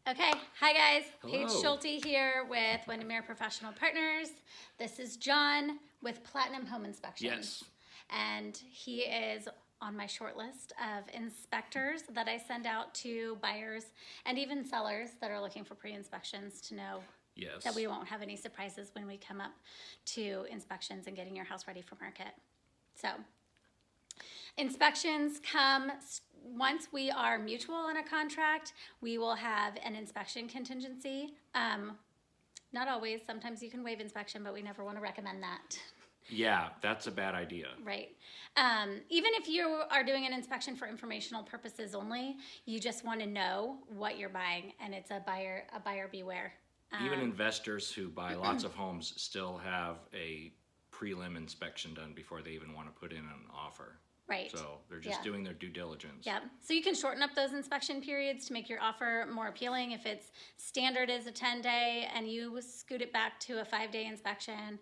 Okay, hi guys. Paige Hello. Schulte here with Windermere Professional Partners. This is John with Platinum Home Inspections. Yes. And he is on my short list of inspectors that I send out to buyers and even sellers that are looking for pre-inspections to know Yes. that we won't have any surprises when we come up to inspections and getting your house ready for market. So, inspections come once we are mutual in a contract. We will have an inspection contingency. Not always. Sometimes you can waive inspection, but we never want to recommend that. Yeah, that's a bad idea. Right. Even if you are doing an inspection for informational purposes only, you just want to know what you're buying, and it's a buyer beware. Even investors who buy lots of homes still have a prelim inspection done before they even want to put in an offer. Right. So they're just doing their due diligence. Yeah. So you can shorten up those inspection periods to make your offer more appealing. If it's standard is a 10-day and you scoot it back to a 5-day inspection,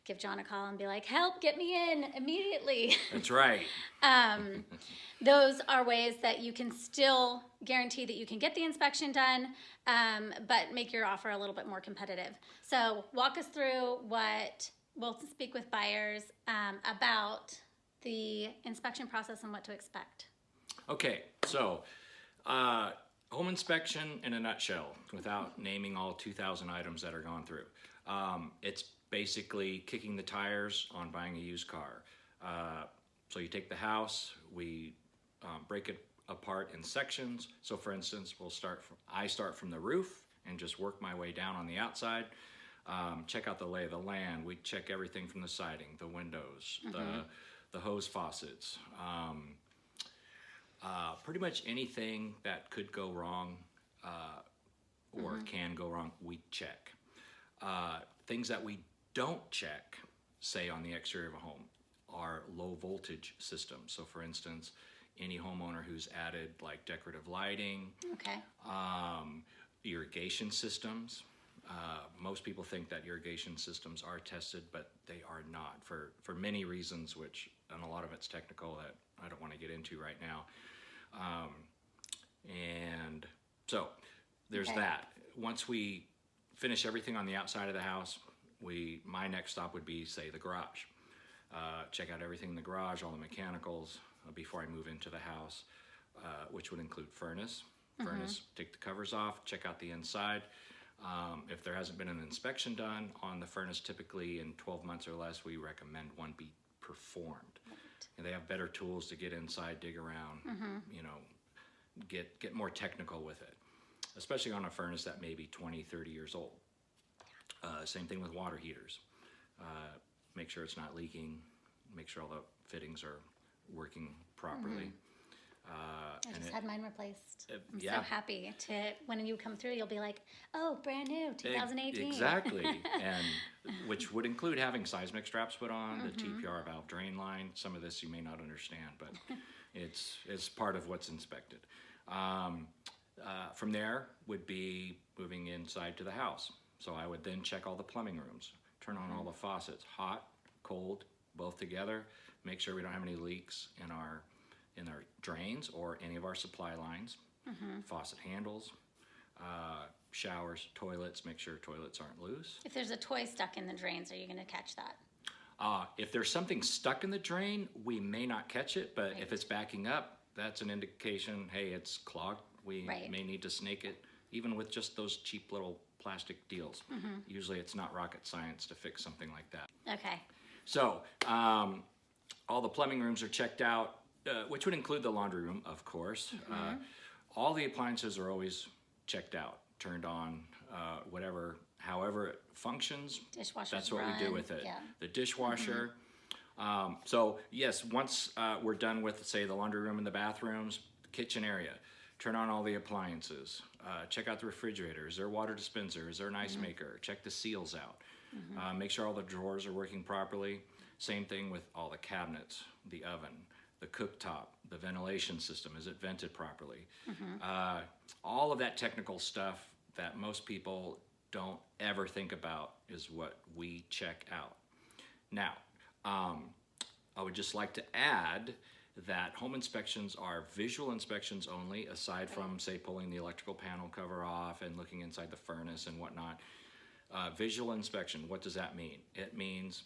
give John a call and be like, help, get me in immediately. That's right. Those are ways that you can still guarantee that you can get the inspection done, but make your offer a little bit more competitive. So walk us through what we'll speak with buyers about the inspection process and what to expect. Okay, so home inspection in a nutshell, without naming all 2,000 items that are gone through. It's basically kicking the tires on buying a used car. So you take the house, we break it apart in sections. So for instance, I start from the roof and just work my way down on the outside. Check out the lay of the land. We check everything from the siding, the windows, the hose faucets, pretty much anything that could go wrong or can go wrong, we check. Things that we don't check, say on the exterior of a home, are low voltage systems. So for instance, any homeowner who's added like decorative lighting, irrigation systems. Most people think that irrigation systems are tested, but they are not for many reasons, and a lot of it's technical that I don't want to get into right now. And so there's that. Once we finish everything on the outside of the house, my next stop would be, say, the garage. Check out everything in the garage, all the mechanicals, before I move into the house, which would include furnace. Take the covers off, check out the inside. If there hasn't been an inspection done on the furnace, typically in 12 months or less, we recommend one be performed. Right. And they have better tools to get inside, dig around, get more technical with it, especially on a furnace that may be 20, 30 years old. Same thing with water heaters. Make sure it's not leaking, make sure all the fittings are working properly. I just had mine replaced. I'm so yeah. happy when you come through, you'll be like, oh, brand new, 2018. Exactly, and which would include having seismic straps put on, the TPR valve drain line. Some of this you may not understand, but it's part of what's inspected. From there would be moving inside to the house. So I would then check all the plumbing rooms, turn on all the faucets, hot, cold, both together, make sure we don't have any leaks in our drains or any of our supply lines, faucet handles, showers, toilets, make sure toilets aren't loose. If there's a toy stuck in the drains, are you going to catch that? If there's something stuck in the drain, we may not catch it, but if it's backing up, that's an indication, hey, it's clogged. We may need to snake it, even with just those cheap little plastic deals. Usually it's not rocket science to fix something like that. Okay. So all the plumbing rooms are checked out, which would include the laundry room, of course. All the appliances are always checked out, turned on, however it functions. Dishwasher. That's what we do with it. Yeah. The dishwasher. So yes, once we're done with, say, the laundry room and the bathrooms, the kitchen area, turn on all the appliances. Check out the refrigerator. Is there a water dispenser? Is there an ice maker? Check the seals out. Make sure all the drawers are working properly. Same thing with all the cabinets, the oven, the cooktop, the ventilation system. Is it vented properly? All of that technical stuff that most people don't ever think about is what we check out. Now, I would just like to add that home inspections are visual inspections only, aside from, say, pulling the electrical panel cover off and looking inside the furnace and whatnot. Visual inspection, what does that mean? It means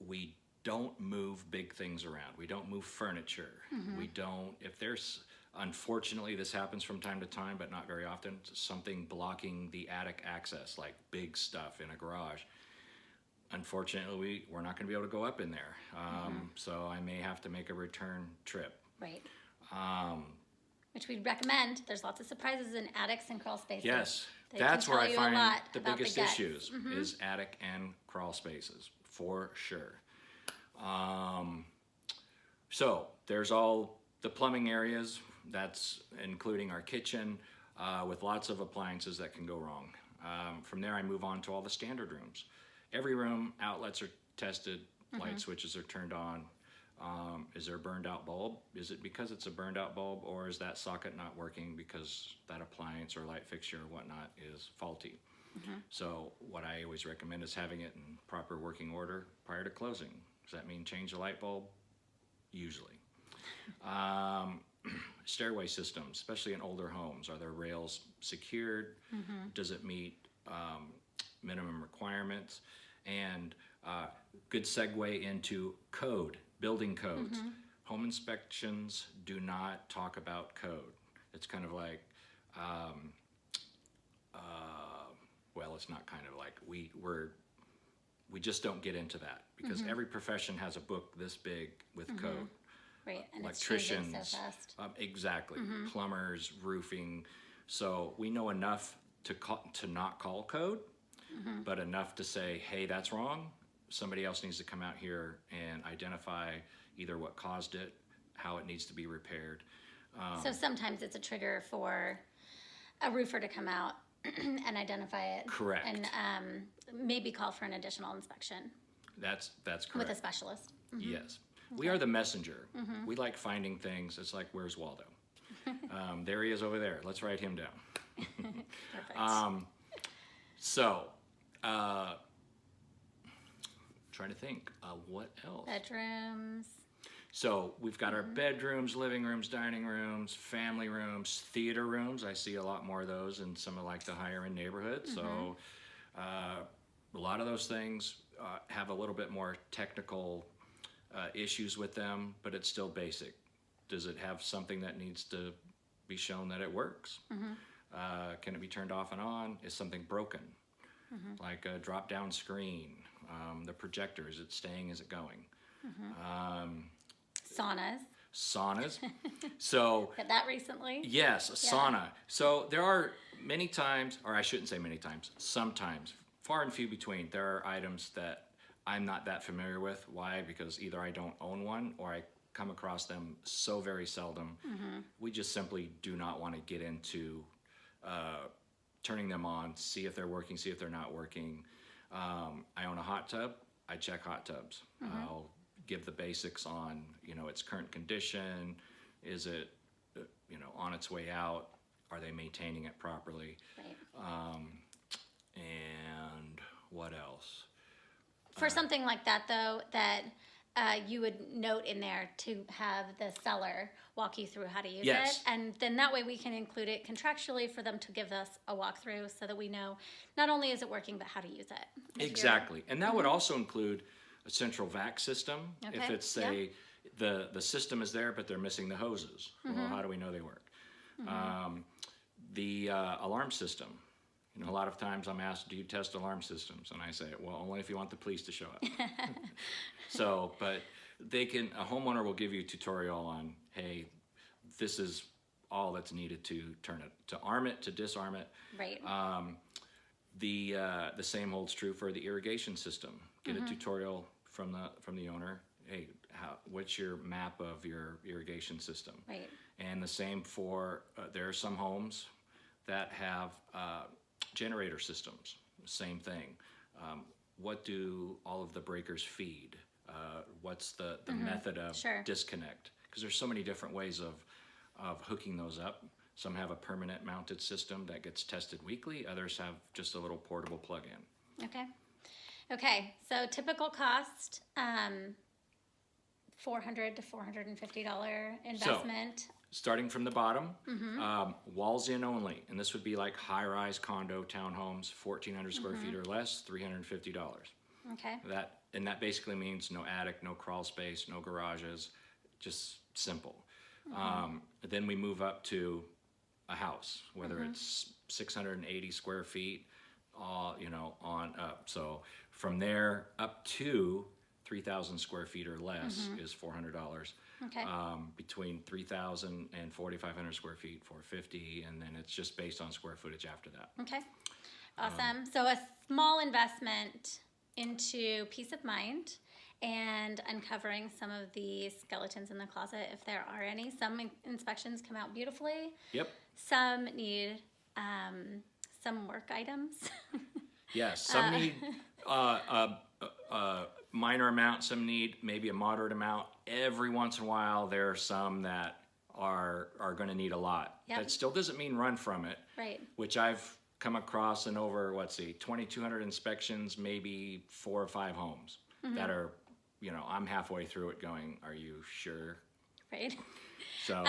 we don't move big things around. We don't move furniture. We don't, if there's, unfortunately, this happens from time to time, but not very often, something blocking the attic access, like big stuff in a garage. Unfortunately, we're not going to be able to go up in there. So I may have to make a return trip. Right. Which we'd recommend. There's lots of surprises in attics and crawl spaces. Yes, They that's can where tell I you a find lot the about biggest guts. issues is attic and crawl spaces, for sure. So there's all the plumbing areas, that's including our kitchen, with lots of appliances that can go wrong. From there, I move on to all the standard rooms. Every room, outlets are tested, light switches are turned on. Is there a burned out bulb? Is it because it's a burned out bulb, or is that socket not working because that appliance or light fixture or whatnot is faulty? So what I always recommend is having it in proper working order prior to closing. Does that mean change the light bulb? Usually. Stairway systems, especially in older homes, are their rails secured? Does it meet minimum requirements? And good segue into code, building codes. Home inspections do not talk about code. It's kind of like, well, it's not kind of like, we just don't get into that, because every profession has a book this big with code. Right, and Electricians, it's changing so fast. exactly, plumbers, roofing. So we know enough to not call code, but enough to say, hey, that's wrong. Somebody else needs to come out here and identify either what caused it, how it needs to be repaired. So sometimes it's a trigger for a roofer to come out and identify it. Correct. And maybe call for an additional inspection That's correct. with a specialist. Yes. We are the messenger. We like finding things. It's like, where's Waldo? There he is over there. Let's write him down. Perfect. Trying to think, what else? Bedrooms. So we've got our bedrooms, living rooms, dining rooms, family rooms, theater rooms. I see a lot more of those in some of like the higher end neighborhoods. So a lot of those things have a little bit more technical issues with them, but it's still basic. Does it have something that needs to be shown that it works? Can it be turned off and on? Is something broken? Like a drop down screen, the projector, is it staying, is it going? Saunas. So Got that recently? yes, a sauna. So there are many times, or I shouldn't say many times, sometimes, far and few between, there are items that I'm not that familiar with. Why? Because either I don't own one, or I come across them so very seldom. We just simply do not want to get into turning them on, see if they're working, see if they're not working. I own a hot tub. I check hot tubs. I'll give the basics on, its current condition. Is it, on its way out? Are they maintaining it properly? Right. And what else? For something like that, though, that you would note in there to have the seller walk you through how to use Yes. it. And then that way we can include it contractually for them to give us a walkthrough so that we know not only is it working, but how to use it. Exactly. And that would also include a central vac system. If Okay, it's, say, the system is there, but they're missing the hoses. Well, how do we know they work? The alarm system. A lot of times I'm asked, do you test alarm systems? And I say, well, only if you want the police to show up. So, but a homeowner will give you a tutorial on, hey, this is all that's needed to turn it, to arm it, to disarm it. Right. The same holds true for the irrigation system. Get a tutorial from the owner. Hey, what's your map of your irrigation system? Right. And the same for there are some homes that have generator systems. Same thing. What do all of the breakers feed? What's the method of disconnect? Because there's so many different ways of hooking those up. Some have a permanent mounted system that gets tested weekly. Others have just a little portable plug-in. Okay, so typical cost, $400 to $450 investment. Starting from the bottom, walls in only, and this would be like high-rise condo townhomes, 1,400 square feet or less, $350. Okay. That basically means no attic, no crawl space, no garages, just simple. Then we move up to a house, whether it's 680 square feet, on up. So from there up to 3,000 square feet or less is $400. Okay. Between 3,000 and 4,500 square feet, $450, and then it's just based on square footage after that. Okay. Awesome. So a small investment into peace of mind and uncovering some of the skeletons in the closet, if there are any. Some inspections come out beautifully. Yep. Some need some work items. Yes. Some need a minor amount. Some need maybe a moderate amount. Every once in a while, there are some that are going to need a lot. Yep. That still doesn't mean run from it. Right. Which I've come across in over, 2,200 inspections, maybe 4 or 5 homes that are, I'm halfway through it going, are you sure? Right. So.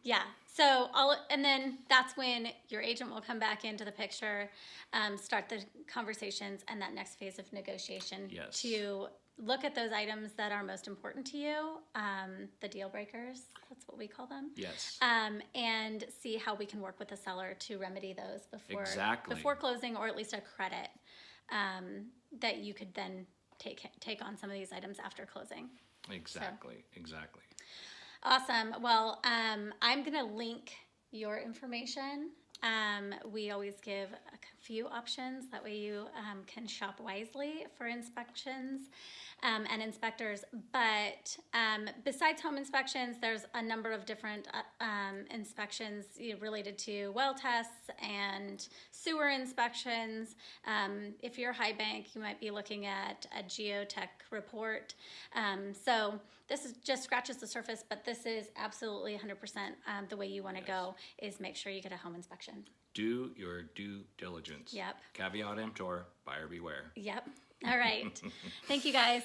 Yeah. So and then that's when your agent will come back into the picture, start the conversations and that next phase of negotiation. Yes. To look at those items that are most important to you, the deal breakers, that's what we call them. Yes. And see how we can work with the seller to remedy those before closing, or at least a credit that you could then take on some of these items after closing. Exactly. Awesome. Well, I'm going to link your information. We always give a few options. That way you can shop wisely for inspections and inspectors. But besides home inspections, there's a number of different inspections related to well tests and sewer inspections. If you're high bank, you might be looking at a geotech report. So this just scratches the surface, but this is absolutely 100% the way you want to go, is make sure you get a home inspection. Do your due diligence. Yep. Caveat emptor, buyer beware. Yep. All right. Thank you, guys.